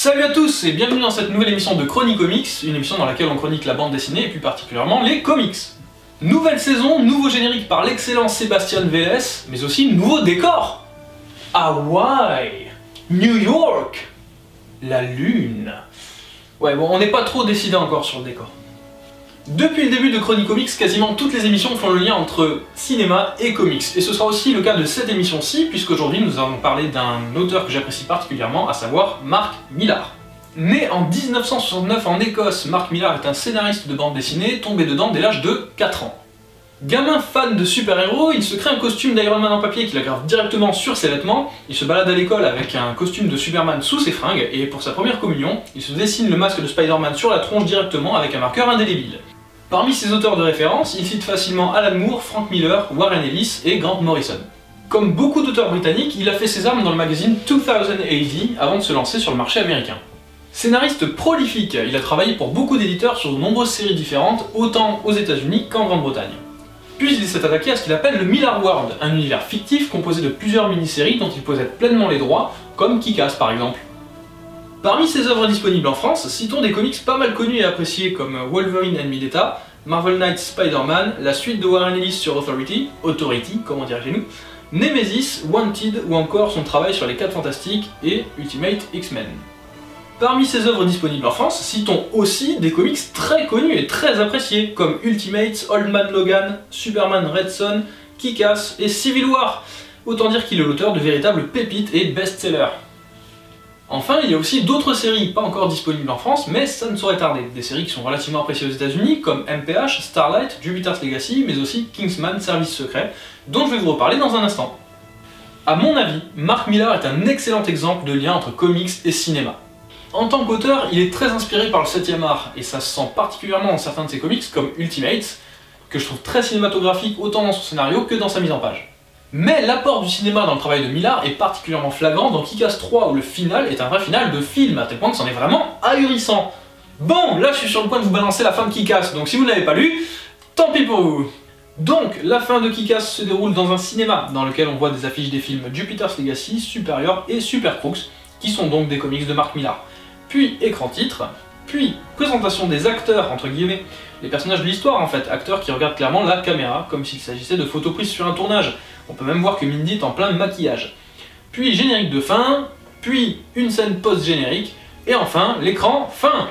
Salut à tous et bienvenue dans cette nouvelle émission de Chronicomics, une émission dans laquelle on chronique la bande dessinée et plus particulièrement les comics. Nouvelle saison, nouveau générique par l'excellent Sébastien Vélez, mais aussi nouveau décor. Hawaï, New York, la Lune. Ouais bon, on n'est pas trop décidé encore sur le décor. Depuis le début de Chronicomics, quasiment toutes les émissions font le lien entre cinéma et comics, et ce sera aussi le cas de cette émission-ci, puisqu'aujourd'hui nous allons parler d'un auteur que j'apprécie particulièrement, à savoir Mark Millar. Né en 1969 en Écosse, Mark Millar est un scénariste de bande dessinée tombé dedans dès l'âge de 4 ans. Gamin fan de super-héros, il se crée un costume d'Iron Man en papier qu'il aggrave directement sur ses vêtements, il se balade à l'école avec un costume de Superman sous ses fringues, et pour sa première communion, il se dessine le masque de Spider-Man sur la tronche directement avec un marqueur indélébile. Parmi ses auteurs de référence, il cite facilement Alan Moore, Frank Miller, Warren Ellis et Grant Morrison. Comme beaucoup d'auteurs britanniques, il a fait ses armes dans le magazine 2000 AD avant de se lancer sur le marché américain. Scénariste prolifique, il a travaillé pour beaucoup d'éditeurs sur de nombreuses séries différentes, autant aux États-Unis qu'en Grande-Bretagne. Puis il s'est attaqué à ce qu'il appelle le Millar World, un univers fictif composé de plusieurs mini-séries dont il possède pleinement les droits, comme Kick-Ass par exemple. Parmi ses œuvres disponibles en France, citons des comics pas mal connus et appréciés comme Wolverine and Vendetta, Marvel Knights Spider-Man, la suite de Warren Ellis sur Authority comme on dirait chez nous, Nemesis, Wanted ou encore son travail sur les 4 Fantastiques et Ultimate X-Men. Parmi ses œuvres disponibles en France, citons aussi des comics très connus et très appréciés comme Ultimates, Old Man Logan, Superman Red Son, Kick-Ass et Civil War. Autant dire qu'il est l'auteur de véritables pépites et best-sellers. Enfin, il y a aussi d'autres séries pas encore disponibles en France, mais ça ne saurait tarder. Des séries qui sont relativement appréciées aux États-Unis, comme MPH, Starlight, Jupiter's Legacy, mais aussi Kingsman, Service Secret, dont je vais vous reparler dans un instant. A mon avis, Mark Millar est un excellent exemple de lien entre comics et cinéma. En tant qu'auteur, il est très inspiré par le 7e art, et ça se sent particulièrement dans certains de ses comics, comme Ultimates, que je trouve très cinématographique autant dans son scénario que dans sa mise en page. Mais l'apport du cinéma dans le travail de Millar est particulièrement flagrant dans Kick-Ass 3 où le final est un vrai final de film, à tel point que c'en est vraiment ahurissant. Bon, là je suis sur le point de vous balancer la fin de Kick-Ass, donc si vous ne l'avez pas lu, tant pis pour vous. Donc, la fin de Kick-Ass se déroule dans un cinéma, dans lequel on voit des affiches des films Jupiter's Legacy, Superior et Super Crooks, qui sont donc des comics de Mark Millar. Puis écran titre, puis présentation des acteurs, entre guillemets, les personnages de l'histoire en fait, acteurs qui regardent clairement la caméra, comme s'il s'agissait de photos prises sur un tournage. On peut même voir que Mindy est en plein maquillage. Puis générique de fin, puis une scène post-générique, et enfin l'écran fin.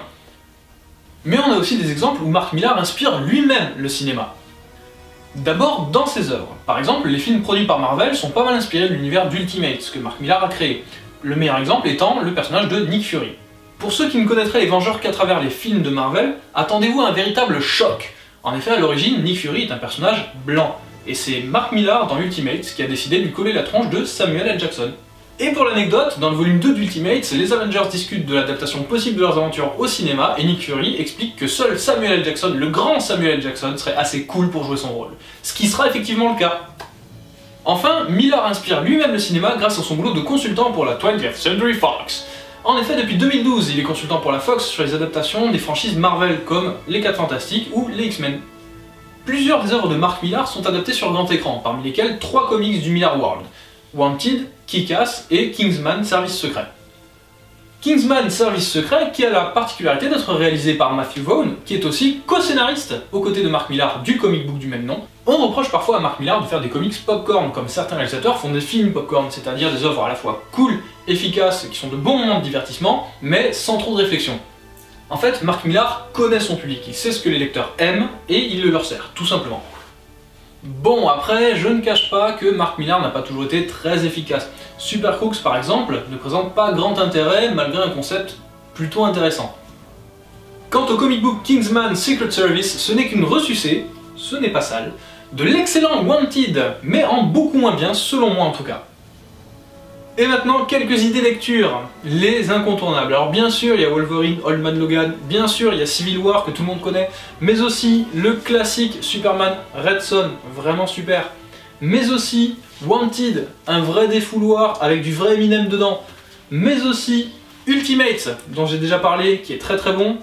Mais on a aussi des exemples où Mark Millar inspire lui-même le cinéma. D'abord dans ses œuvres. Par exemple, les films produits par Marvel sont pas mal inspirés de l'univers d'Ultimates que Mark Millar a créé. Le meilleur exemple étant le personnage de Nick Fury. Pour ceux qui ne connaîtraient les Vengeurs qu'à travers les films de Marvel, attendez-vous à un véritable choc. En effet, à l'origine, Nick Fury est un personnage blanc. Et c'est Mark Millar dans Ultimates qui a décidé de lui coller la tronche de Samuel L. Jackson. Et pour l'anecdote, dans le volume 2 d'Ultimates, les Avengers discutent de l'adaptation possible de leurs aventures au cinéma et Nick Fury explique que seul Samuel L. Jackson, le grand Samuel L. Jackson, serait assez cool pour jouer son rôle. Ce qui sera effectivement le cas. Enfin, Millar inspire lui-même le cinéma grâce à son boulot de consultant pour la 20th Century Fox. En effet, depuis 2012, il est consultant pour la Fox sur les adaptations des franchises Marvel comme les 4 Fantastiques ou les X-Men. Plusieurs des œuvres de Mark Millar sont adaptées sur grand écran, parmi lesquelles 3 comics du Millar World, Wanted, Kick-Ass et Kingsman Service Secret. Kingsman Service Secret qui a la particularité d'être réalisé par Matthew Vaughn, qui est aussi co-scénariste aux côtés de Mark Millar du comic book du même nom. On reproche parfois à Mark Millar de faire des comics popcorn, comme certains réalisateurs font des films popcorn, c'est-à-dire des œuvres à la fois cool, efficaces, qui sont de bons moments de divertissement, mais sans trop de réflexion. En fait, Mark Millar connaît son public, il sait ce que les lecteurs aiment, et il le leur sert, tout simplement. Bon, après, je ne cache pas que Mark Millar n'a pas toujours été très efficace. Super Crooks, par exemple, ne présente pas grand intérêt, malgré un concept plutôt intéressant. Quant au comic book Kingsman Secret Service, ce n'est qu'une ressucée, ce n'est pas sale, de l'excellent Wanted, mais en beaucoup moins bien, selon moi en tout cas. Et maintenant, quelques idées lecture, les incontournables. Alors bien sûr, il y a Wolverine, Old Man Logan, bien sûr, il y a Civil War que tout le monde connaît, mais aussi le classique Superman Red Son, vraiment super. Mais aussi Wanted, un vrai défouloir avec du vrai Eminem dedans. Mais aussi Ultimates, dont j'ai déjà parlé, qui est très très bon.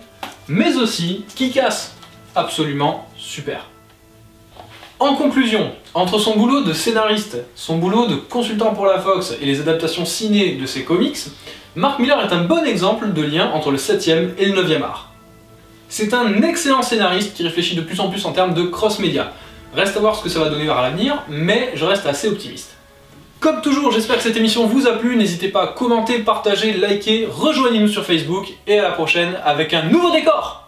Mais aussi Kick-Ass, absolument super. En conclusion, entre son boulot de scénariste, son boulot de consultant pour la Fox et les adaptations ciné de ses comics, Mark Millar est un bon exemple de lien entre le 7e et le 9e art. C'est un excellent scénariste qui réfléchit de plus en plus en termes de cross-média. Reste à voir ce que ça va donner vers l'avenir, mais je reste assez optimiste. Comme toujours, j'espère que cette émission vous a plu, n'hésitez pas à commenter, partager, liker, rejoignez-nous sur Facebook, et à la prochaine avec un nouveau décor!